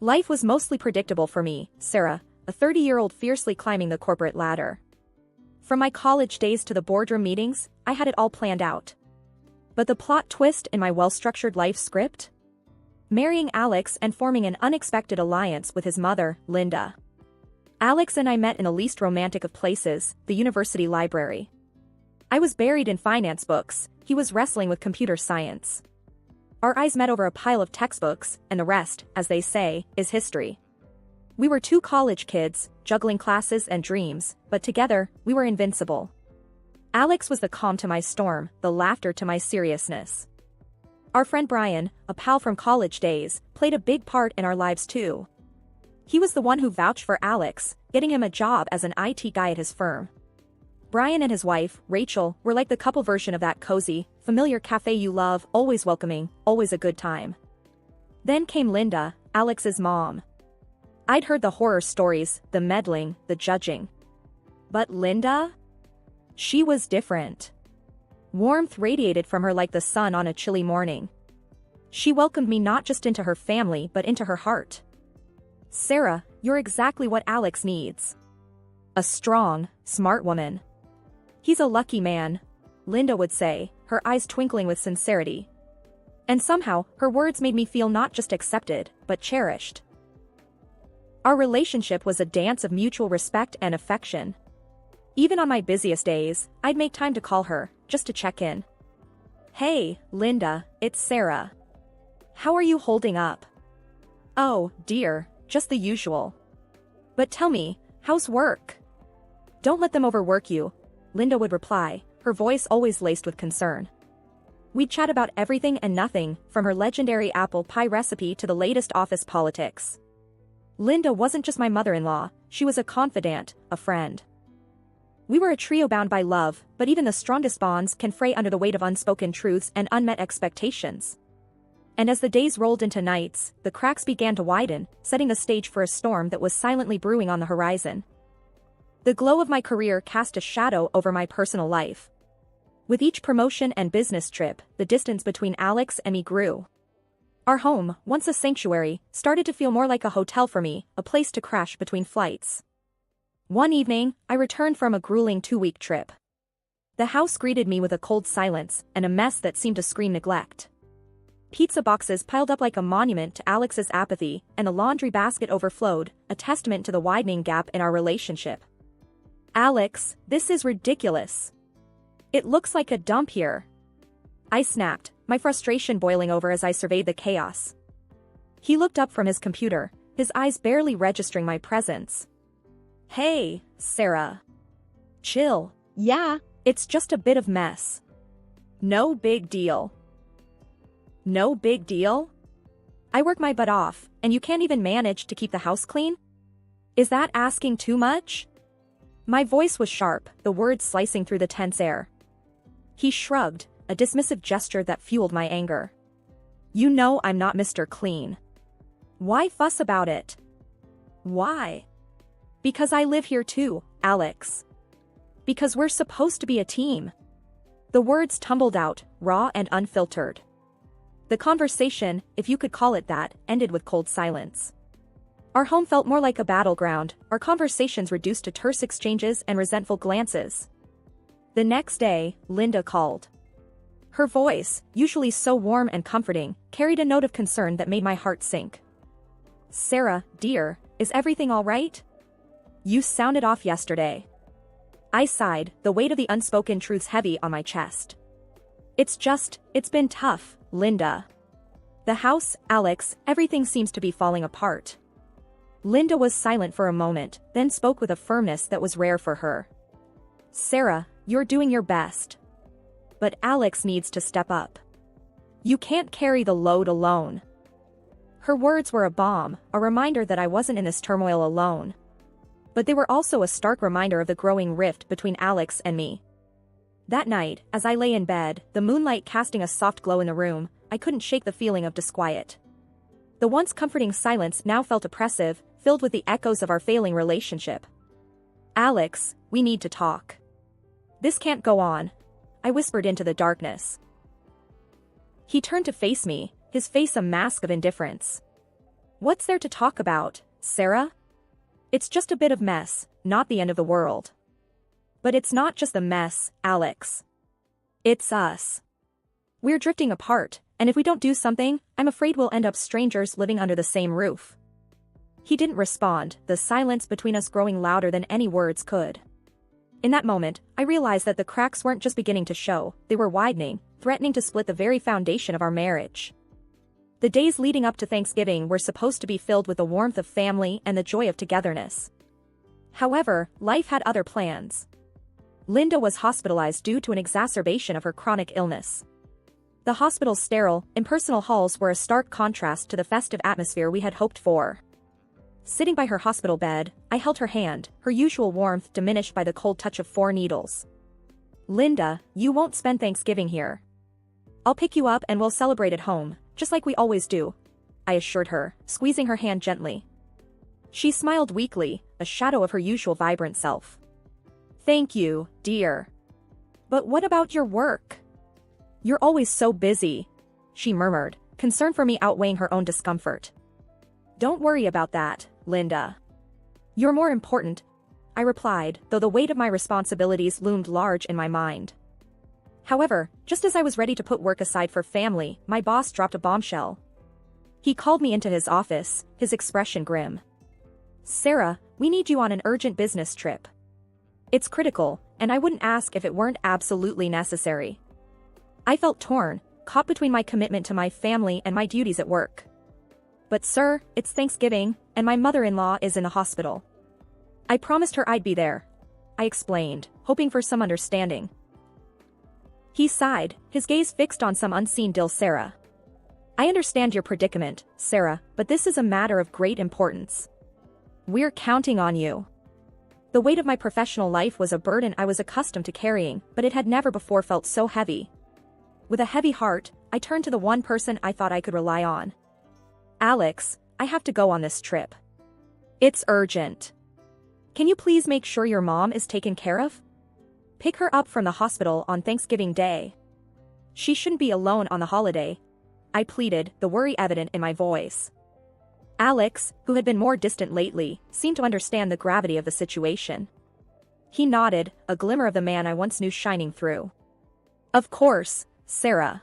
Life was mostly predictable for me, Sarah, a 30-year-old fiercely climbing the corporate ladder. From my college days to the boardroom meetings, I had it all planned out. But the plot twist in my well-structured life script? Marrying Alex and forming an unexpected alliance with his mother, Linda. Alex and I met in the least romantic of places, the university library. I was buried in finance books, he was wrestling with computer science. Our eyes met over a pile of textbooks, and the rest, as they say, is history. We were two college kids, juggling classes and dreams, but together, we were invincible. Alex was the calm to my storm, the laughter to my seriousness. Our friend Brian, a pal from college days, played a big part in our lives too. He was the one who vouched for Alex, getting him a job as an IT guy at his firm. Brian and his wife, Rachel, were like the couple version of that cozy, familiar cafe you love, always welcoming, always a good time. Then came Linda, Alex's mom. I'd heard the horror stories, the meddling, the judging. But Linda? She was different. Warmth radiated from her like the sun on a chilly morning. She welcomed me not just into her family but into her heart. Sarah, you're exactly what Alex needs. A strong, smart woman. He's a lucky man, Linda would say, her eyes twinkling with sincerity. And somehow, her words made me feel not just accepted, but cherished. Our relationship was a dance of mutual respect and affection. Even on my busiest days, I'd make time to call her, just to check in. Hey, Linda, it's Sarah. How are you holding up? Oh, dear, just the usual. But tell me, how's work? Don't let them overwork you, Linda would reply, her voice always laced with concern. We'd chat about everything and nothing, from her legendary apple pie recipe to the latest office politics. Linda wasn't just my mother-in-law, she was a confidant, a friend. We were a trio bound by love, but even the strongest bonds can fray under the weight of unspoken truths and unmet expectations. And as the days rolled into nights, the cracks began to widen, setting the stage for a storm that was silently brewing on the horizon. The glow of my career cast a shadow over my personal life. With each promotion and business trip, the distance between Alex and me grew. Our home, once a sanctuary, started to feel more like a hotel for me, a place to crash between flights. One evening, I returned from a grueling 2-week trip. The house greeted me with a cold silence and a mess that seemed to scream neglect. Pizza boxes piled up like a monument to Alex's apathy, and the laundry basket overflowed, a testament to the widening gap in our relationship. Alex, this is ridiculous. It looks like a dump here. I snapped, my frustration boiling over as I surveyed the chaos. He looked up from his computer, his eyes barely registering my presence. Hey, Sarah. Chill. Yeah, it's just a bit of mess. No big deal. No big deal? I work my butt off, and you can't even manage to keep the house clean? Is that asking too much? My voice was sharp, the words slicing through the tense air. He shrugged, a dismissive gesture that fueled my anger. You know I'm not Mr. Clean. Why fuss about it? Why? Because I live here too, Alex. Because we're supposed to be a team. The words tumbled out, raw and unfiltered. The conversation, if you could call it that, ended with cold silence. Our home felt more like a battleground, our conversations reduced to terse exchanges and resentful glances. The next day, Linda called. Her voice, usually so warm and comforting, carried a note of concern that made my heart sink. Sarah, dear, is everything all right? You sounded off yesterday. I sighed, the weight of the unspoken truths heavy on my chest. It's been tough, Linda. The house, Alex, everything seems to be falling apart. Linda was silent for a moment, then spoke with a firmness that was rare for her. Sarah, you're doing your best. But Alex needs to step up. You can't carry the load alone. Her words were a balm, a reminder that I wasn't in this turmoil alone. But they were also a stark reminder of the growing rift between Alex and me. That night, as I lay in bed, the moonlight casting a soft glow in the room, I couldn't shake the feeling of disquiet. The once comforting silence now felt oppressive, filled with the echoes of our failing relationship. Alex, we need to talk. This can't go on, I whispered into the darkness. He turned to face me, his face a mask of indifference. What's there to talk about, Sarah? It's just a bit of mess, not the end of the world. But it's not just the mess, Alex. It's us. We're drifting apart, and if we don't do something, I'm afraid we'll end up strangers living under the same roof. He didn't respond, the silence between us growing louder than any words could. In that moment, I realized that the cracks weren't just beginning to show, they were widening, threatening to split the very foundation of our marriage. The days leading up to Thanksgiving were supposed to be filled with the warmth of family and the joy of togetherness. However, life had other plans. Linda was hospitalized due to an exacerbation of her chronic illness. The hospital's sterile, impersonal halls were a stark contrast to the festive atmosphere we had hoped for. Sitting by her hospital bed, I held her hand, her usual warmth diminished by the cold touch of 4 needles. Linda, you won't spend Thanksgiving here. I'll pick you up and we'll celebrate at home, just like we always do, I assured her, squeezing her hand gently. She smiled weakly, a shadow of her usual vibrant self. Thank you, dear. But what about your work? You're always so busy, she murmured, concern for me outweighing her own discomfort. Don't worry about that, Linda. You're more important, I replied, though the weight of my responsibilities loomed large in my mind. However, just as I was ready to put work aside for family, my boss dropped a bombshell. He called me into his office, his expression grim. Sarah, we need you on an urgent business trip. It's critical, and I wouldn't ask if it weren't absolutely necessary. I felt torn, caught between my commitment to my family and my duties at work. But sir, it's Thanksgiving, and my mother-in-law is in the hospital. I promised her I'd be there, I explained, hoping for some understanding. He sighed, his gaze fixed on some unseen dill. Sarah. I understand your predicament, Sarah, but this is a matter of great importance. We're counting on you. The weight of my professional life was a burden I was accustomed to carrying, but it had never before felt so heavy. With a heavy heart, I turned to the one person I thought I could rely on. Alex, I have to go on this trip. It's urgent. Can you please make sure your mom is taken care of? Pick her up from the hospital on Thanksgiving Day. She shouldn't be alone on the holiday, I pleaded, the worry evident in my voice. Alex, who had been more distant lately, seemed to understand the gravity of the situation. He nodded, a glimmer of the man I once knew shining through. Of course, Sarah.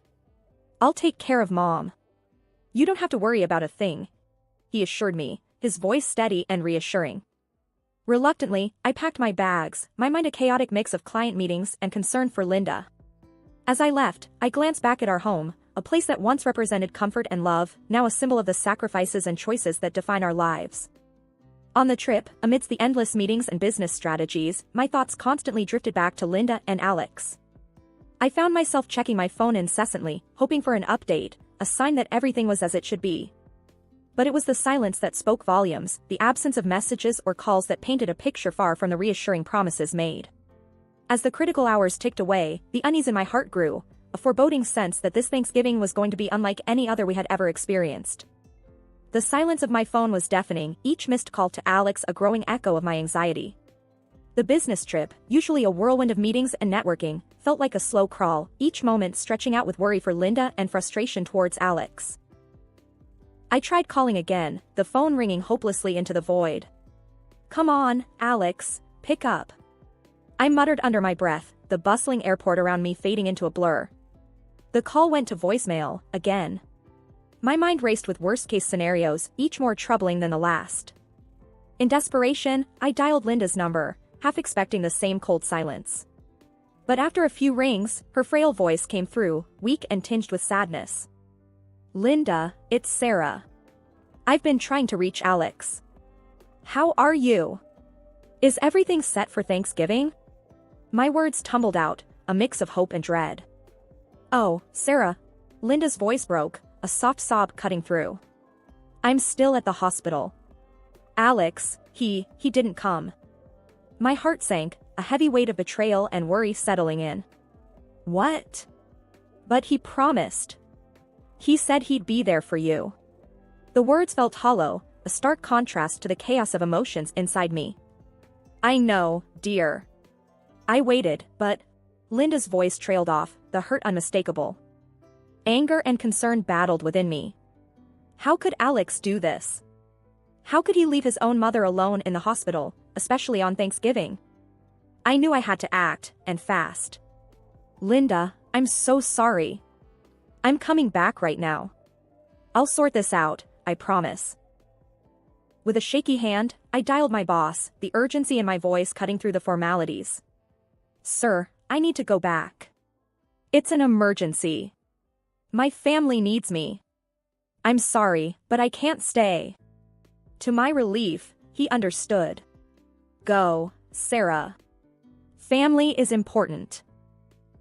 I'll take care of Mom. You don't have to worry about a thing, he assured me, his voice steady and reassuring. Reluctantly, I packed my bags, my mind a chaotic mix of client meetings and concern for Linda. As I left, I glanced back at our home, a place that once represented comfort and love, now a symbol of the sacrifices and choices that define our lives. On the trip, amidst the endless meetings and business strategies, my thoughts constantly drifted back to Linda and Alex. I found myself checking my phone incessantly, hoping for an update, a sign that everything was as it should be. But it was the silence that spoke volumes, the absence of messages or calls that painted a picture far from the reassuring promises made. As the critical hours ticked away, the unease in my heart grew, a foreboding sense that this Thanksgiving was going to be unlike any other we had ever experienced. The silence of my phone was deafening, each missed call to Alex a growing echo of my anxiety. The business trip, usually a whirlwind of meetings and networking, felt like a slow crawl, each moment stretching out with worry for Linda and frustration towards Alex. I tried calling again, the phone ringing hopelessly into the void. Come on, Alex, pick up. I muttered under my breath, the bustling airport around me fading into a blur. The call went to voicemail, again. My mind raced with worst-case scenarios, each more troubling than the last. In desperation, I dialed Linda's number, half expecting the same cold silence. But after a few rings, her frail voice came through, weak and tinged with sadness. Linda, it's Sarah. I've been trying to reach Alex. How are you? Is everything set for Thanksgiving? My words tumbled out, a mix of hope and dread. Oh, Sarah. Linda's voice broke, a soft sob cutting through. I'm still at the hospital. Alex, he didn't come. My heart sank, a heavy weight of betrayal and worry settling in. What? But he promised. He said he'd be there for you. The words felt hollow, a stark contrast to the chaos of emotions inside me. I know, dear. I waited, but Linda's voice trailed off, the hurt unmistakable. Anger and concern battled within me. How could Alex do this? How could he leave his own mother alone in the hospital, especially on Thanksgiving? I knew I had to act, and fast. Linda, I'm so sorry. I'm coming back right now. I'll sort this out, I promise. With a shaky hand, I dialed my boss, the urgency in my voice cutting through the formalities. Sir, I need to go back. It's an emergency. My family needs me. I'm sorry, but I can't stay. To my relief, he understood. Go, Sarah. Family is important.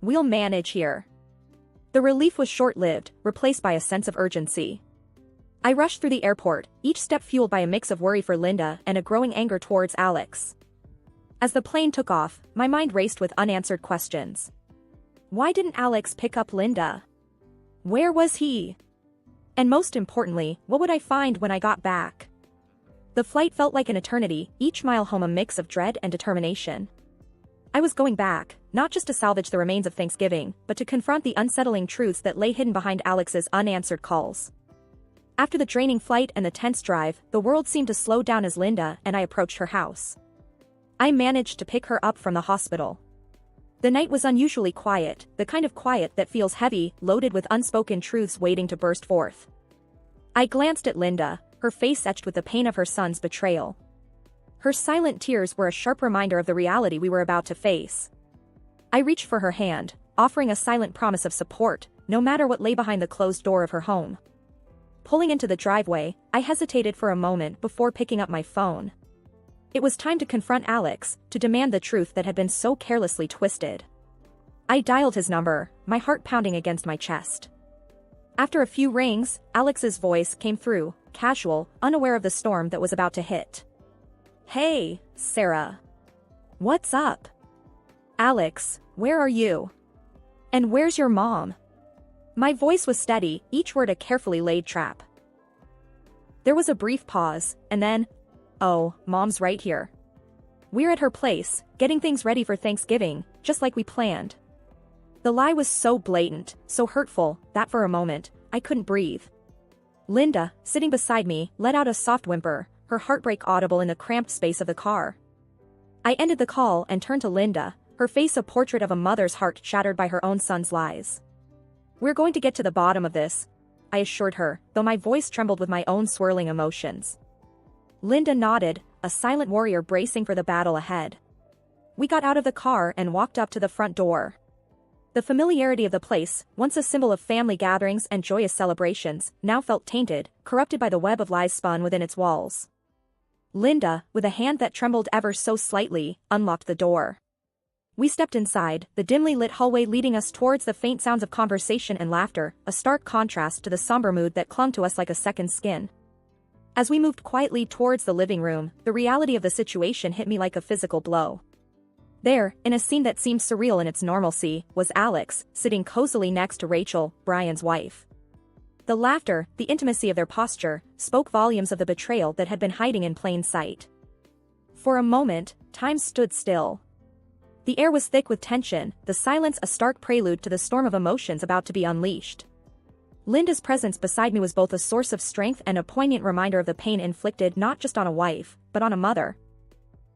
We'll manage here. The relief was short-lived, replaced by a sense of urgency. I rushed through the airport, each step fueled by a mix of worry for Linda and a growing anger towards Alex. As the plane took off, my mind raced with unanswered questions. Why didn't Alex pick up Linda? Where was he? And most importantly, what would I find when I got back? The flight felt like an eternity, each mile home a mix of dread and determination. I was going back, not just to salvage the remains of Thanksgiving, but to confront the unsettling truths that lay hidden behind Alex's unanswered calls. After the draining flight and the tense drive, the world seemed to slow down as Linda and I approached her house. I managed to pick her up from the hospital. The night was unusually quiet, the kind of quiet that feels heavy, loaded with unspoken truths waiting to burst forth. I glanced at Linda, her face etched with the pain of her son's betrayal. Her silent tears were a sharp reminder of the reality we were about to face. I reached for her hand, offering a silent promise of support, no matter what lay behind the closed door of her home. Pulling into the driveway, I hesitated for a moment before picking up my phone. It was time to confront Alex, to demand the truth that had been so carelessly twisted. I dialed his number, my heart pounding against my chest. After a few rings, Alex's voice came through, casual, unaware of the storm that was about to hit. Hey, Sarah. What's up? Alex, where are you? And where's your mom? My voice was steady, each word a carefully laid trap. There was a brief pause, and then, oh, Mom's right here. We're at her place, getting things ready for Thanksgiving, just like we planned. The lie was so blatant, so hurtful, that for a moment, I couldn't breathe. Linda, sitting beside me, let out a soft whimper, her heartbreak audible in the cramped space of the car. I ended the call and turned to Linda, her face a portrait of a mother's heart shattered by her own son's lies. We're going to get to the bottom of this, I assured her, though my voice trembled with my own swirling emotions. Linda nodded, a silent warrior bracing for the battle ahead. We got out of the car and walked up to the front door. The familiarity of the place, once a symbol of family gatherings and joyous celebrations, now felt tainted, corrupted by the web of lies spun within its walls. Linda, with a hand that trembled ever so slightly, unlocked the door. We stepped inside, the dimly lit hallway leading us towards the faint sounds of conversation and laughter, a stark contrast to the somber mood that clung to us like a second skin. As we moved quietly towards the living room, the reality of the situation hit me like a physical blow. There, in a scene that seemed surreal in its normalcy, was Alex, sitting cozily next to Rachel, Brian's wife. The laughter, the intimacy of their posture, spoke volumes of the betrayal that had been hiding in plain sight. For a moment, time stood still. The air was thick with tension, the silence a stark prelude to the storm of emotions about to be unleashed. Linda's presence beside me was both a source of strength and a poignant reminder of the pain inflicted not just on a wife, but on a mother.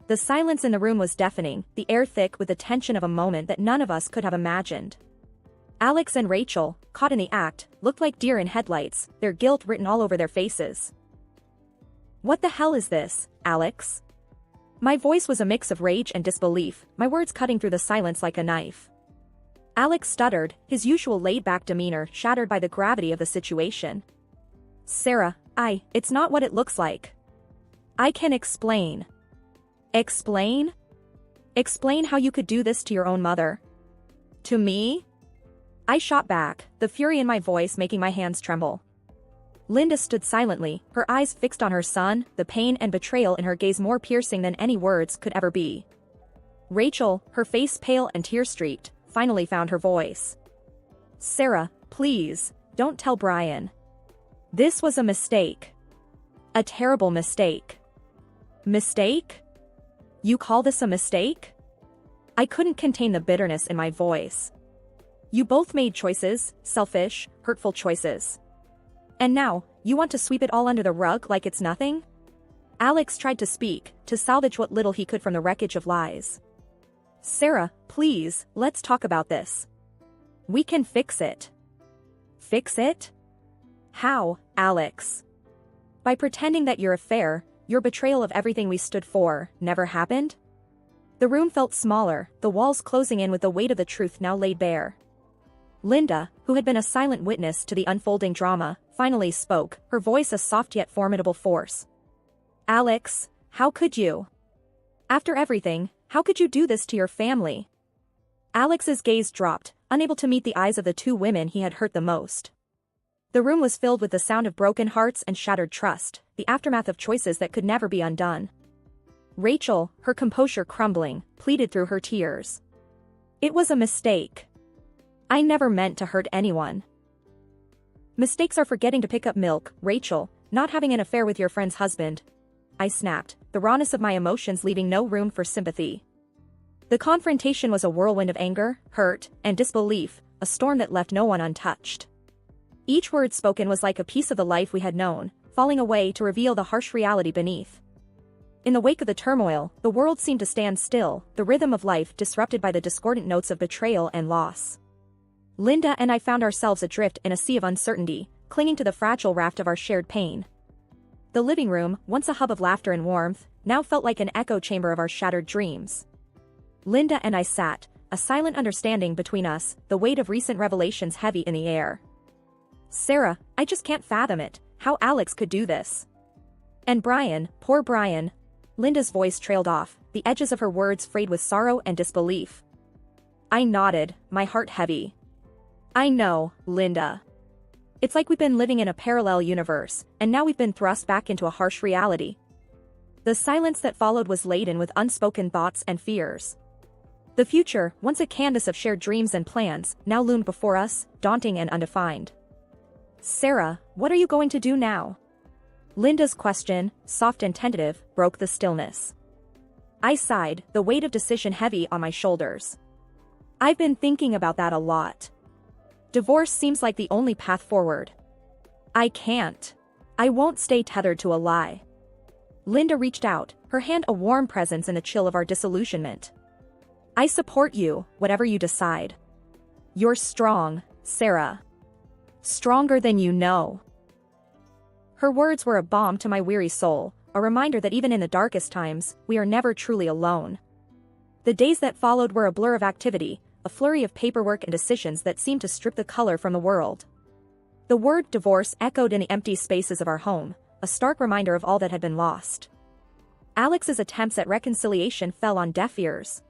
The silence in the room was deafening, the air thick with the tension of a moment that none of us could have imagined. Alex and Rachel, caught in the act, looked like deer in headlights, their guilt written all over their faces. What the hell is this, Alex? My voice was a mix of rage and disbelief, my words cutting through the silence like a knife. Alex stuttered, his usual laid-back demeanor shattered by the gravity of the situation. Sarah, it's not what it looks like. I can explain. Explain? Explain how you could do this to your own mother. To me? I shot back, the fury in my voice making my hands tremble. Linda stood silently, her eyes fixed on her son, the pain and betrayal in her gaze more piercing than any words could ever be. Rachel, her face pale and tear-streaked, finally found her voice. Sarah, please, don't tell Brian. This was a mistake. A terrible mistake. Mistake? You call this a mistake? I couldn't contain the bitterness in my voice. You both made choices, selfish, hurtful choices. And now, you want to sweep it all under the rug like it's nothing? Alex tried to speak, to salvage what little he could from the wreckage of lies. Sarah, please, let's talk about this. We can fix it. Fix it? How, Alex? By pretending that your affair, your betrayal of everything we stood for, never happened? The room felt smaller, the walls closing in with the weight of the truth now laid bare. Linda, who had been a silent witness to the unfolding drama, finally spoke, her voice a soft yet formidable force. Alex, how could you? After everything, how could you do this to your family? Alex's gaze dropped, unable to meet the eyes of the two women he had hurt the most. The room was filled with the sound of broken hearts and shattered trust, the aftermath of choices that could never be undone. Rachel, her composure crumbling, pleaded through her tears. It was a mistake. I never meant to hurt anyone. Mistakes are forgetting to pick up milk, Rachel, not having an affair with your friend's husband. I snapped, the rawness of my emotions leaving no room for sympathy. The confrontation was a whirlwind of anger, hurt, and disbelief, a storm that left no one untouched. Each word spoken was like a piece of the life we had known, falling away to reveal the harsh reality beneath. In the wake of the turmoil, the world seemed to stand still, the rhythm of life disrupted by the discordant notes of betrayal and loss. Linda and I found ourselves adrift in a sea of uncertainty, clinging to the fragile raft of our shared pain. The living room, once a hub of laughter and warmth, now felt like an echo chamber of our shattered dreams. Linda and I sat, a silent understanding between us, the weight of recent revelations heavy in the air. Sarah, I just can't fathom it, how Alex could do this. And Brian, poor Brian. Linda's voice trailed off, the edges of her words frayed with sorrow and disbelief. I nodded, my heart heavy. I know, Linda. It's like we've been living in a parallel universe, and now we've been thrust back into a harsh reality. The silence that followed was laden with unspoken thoughts and fears. The future, once a canvas of shared dreams and plans, now loomed before us, daunting and undefined. Sarah, what are you going to do now? Linda's question, soft and tentative, broke the stillness. I sighed, the weight of decision heavy on my shoulders. I've been thinking about that a lot. Divorce seems like the only path forward. I can't. I won't stay tethered to a lie. Linda reached out, her hand a warm presence in the chill of our disillusionment. I support you, whatever you decide. You're strong, Sarah. Stronger than you know. Her words were a balm to my weary soul, a reminder that even in the darkest times, we are never truly alone. The days that followed were a blur of activity, a flurry of paperwork and decisions that seemed to strip the color from the world. The word divorce echoed in the empty spaces of our home, a stark reminder of all that had been lost. Alex's attempts at reconciliation fell on deaf ears.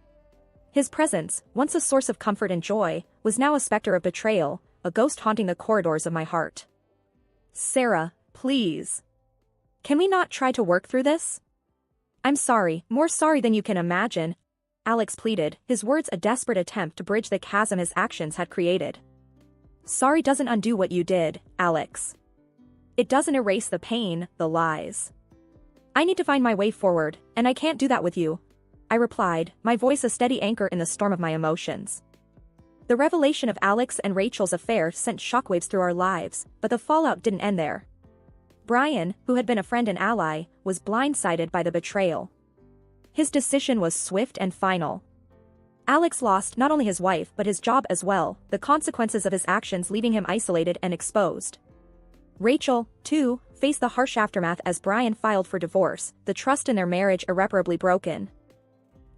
His presence, once a source of comfort and joy, was now a specter of betrayal, a ghost haunting the corridors of my heart. Sarah, please. Can we not try to work through this? I'm sorry, more sorry than you can imagine, Alex pleaded, his words a desperate attempt to bridge the chasm his actions had created. Sorry doesn't undo what you did, Alex. It doesn't erase the pain, the lies. I need to find my way forward, and I can't do that with you, I replied, my voice a steady anchor in the storm of my emotions. The revelation of Alex and Rachel's affair sent shockwaves through our lives, but the fallout didn't end there. Brian, who had been a friend and ally, was blindsided by the betrayal. His decision was swift and final. Alex lost not only his wife but his job as well, the consequences of his actions leaving him isolated and exposed. Rachel, too, faced the harsh aftermath as Brian filed for divorce, the trust in their marriage irreparably broken.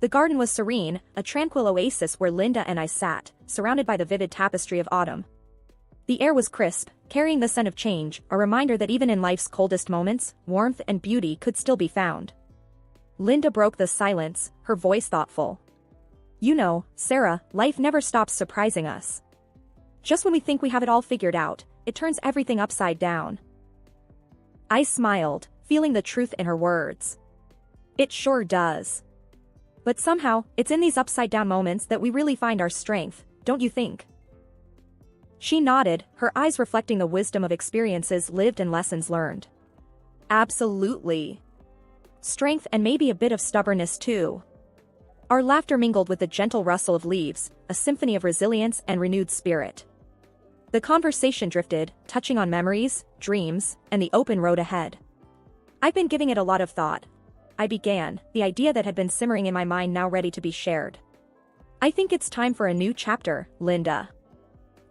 The garden was serene, a tranquil oasis where Linda and I sat, surrounded by the vivid tapestry of autumn. The air was crisp, carrying the scent of change, a reminder that even in life's coldest moments, warmth and beauty could still be found. Linda broke the silence, her voice thoughtful. You know, Sarah, life never stops surprising us. Just when we think we have it all figured out, it turns everything upside down. I smiled, feeling the truth in her words. It sure does. But somehow, it's in these upside-down moments that we really find our strength, don't you think? She nodded, her eyes reflecting the wisdom of experiences lived and lessons learned. Absolutely. Strength and maybe a bit of stubbornness too. Our laughter mingled with the gentle rustle of leaves, a symphony of resilience and renewed spirit. The conversation drifted, touching on memories, dreams, and the open road ahead. I've been giving it a lot of thought. I began, the idea that had been simmering in my mind now ready to be shared. I think it's time for a new chapter, Linda.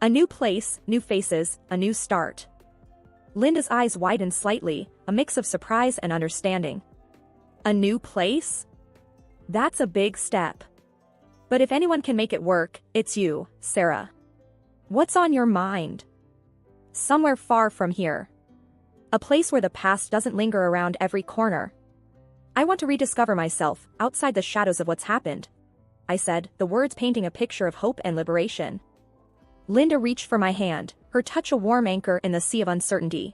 A new place, new faces, a new start. Linda's eyes widened slightly, a mix of surprise and understanding. A new place? That's a big step. But if anyone can make it work, it's you, Sarah. What's on your mind? Somewhere far from here. A place where the past doesn't linger around every corner. I want to rediscover myself, outside the shadows of what's happened, I said, the words painting a picture of hope and liberation. Linda reached for my hand, her touch a warm anchor in the sea of uncertainty.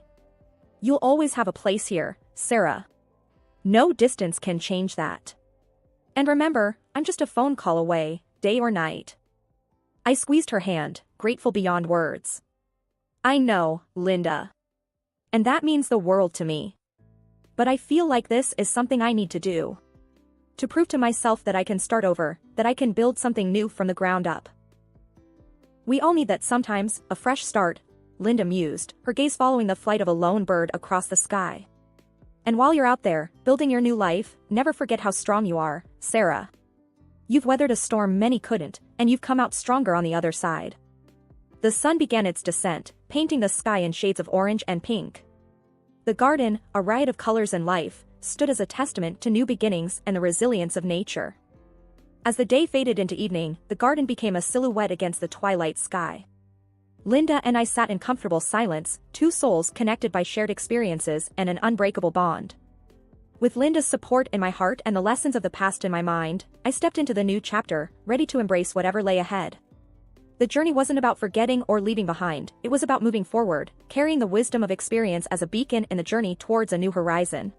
You'll always have a place here, Sarah. No distance can change that. And remember, I'm just a phone call away, day or night. I squeezed her hand, grateful beyond words. I know, Linda. And that means the world to me. But I feel like this is something I need to do. To prove to myself that I can start over, that I can build something new from the ground up. We all need that sometimes, a fresh start, Linda mused, her gaze following the flight of a lone bird across the sky. And while you're out there, building your new life, never forget how strong you are, Sarah. You've weathered a storm many couldn't, and you've come out stronger on the other side. The sun began its descent, painting the sky in shades of orange and pink. The garden, a riot of colors and life, stood as a testament to new beginnings and the resilience of nature. As the day faded into evening, the garden became a silhouette against the twilight sky. Linda and I sat in comfortable silence, two souls connected by shared experiences and an unbreakable bond. With Linda's support in my heart and the lessons of the past in my mind, I stepped into the new chapter, ready to embrace whatever lay ahead. The journey wasn't about forgetting or leaving behind, it was about moving forward, carrying the wisdom of experience as a beacon in the journey towards a new horizon.